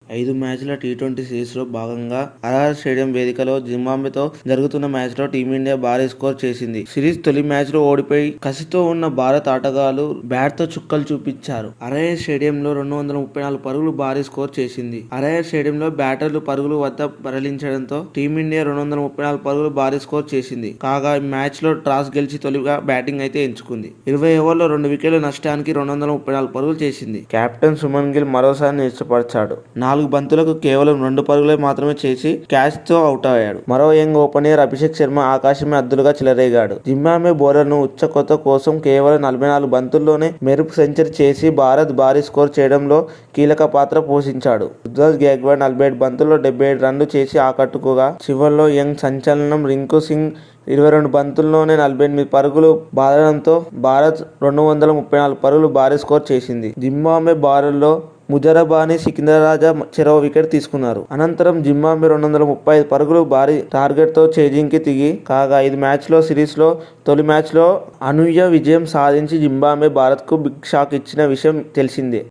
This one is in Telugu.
5 మ్యాచ్ల టీ20 సిరీస్లో భాగంగా అర్హర్ స్టేడియం వేదికగా జింబాబ్వేతో జరుగుతున్న మ్యాచ్లో టీమిండియా భారీ స్కోర్ చేసింది. సిరీస్ తొలి మ్యాచ్లో ఓడిపోయి కసితో ఉన్న భారత ఆటగాళ్లు బ్యాట్తో చుక్కలు చూపించారు. అర్హర్ స్టేడియంలో 234 పరుగులు భారీ స్కోర్ చేసింది. అర్హర్ స్టేడియంలో బ్యాటర్లు పరుగుల వద్ద బరిలించడంతో టీమిండియా 234 పరుగులు భారీ స్కోర్ చేసింది. కాగా ఈ మ్యాచ్లో టాస్ గెలిచి తొలిగా బ్యాటింగ్ అయితే ఎంచుకుంది. 20 ఓవర్లలో 2 వికెట్ల నష్టానికి 234 పరుగులు చేసింది. కెప్టెన్ సుమన్ గిల్ మరోసారి నిలిచిపరిచాడు. 4 బంతులకు కేవలం 2 పరుగులే మాత్రమే చేసి క్యాచ్ తో అవుట్ అయ్యాడు. మరో యంగ్ ఓపెనర్ అభిషేక్ శర్మ ఆకాశమే అద్దులుగా చెలరేగాడు. జింబాబ్వే బౌలర్లను ఉచ్చకోత కోసం కేవలం 44 బంతుల్లోనే మెరుపు సెంచరీ చేసి భారత్ భారీ స్కోర్ చేయడంలో కీలక పాత్ర పోషించాడు. రుతురాజ్ గైక్వాడ్ 47 బంతుల్లో 77 రన్లు చేసి ఆకట్టుకోగా, చివర్లో యంగ్ సంచలనం రింకు సింగ్ 22 బంతుల్లోనే 48 పరుగులు బాదడంతో భారత్ 234 పరుగులు భారీ స్కోర్ చేసింది. జింబాబ్వే బౌలర్లలో ముజరబానీ, సికింద్రాజా చెరో వికెట్ తీసుకున్నారు. అనంతరం జింబాబ్వే 235 పరుగులు భారీ టార్గెట్తో ఛేజింగ్కి దిగి కాగా 5 మ్యాచ్ల సిరీస్లో తొలి మ్యాచ్లో అనూహ్య విజయం సాధించి జింబాబ్వే భారత్కు బిగ్ షాక్ ఇచ్చిన విషయం తెలిసిందే.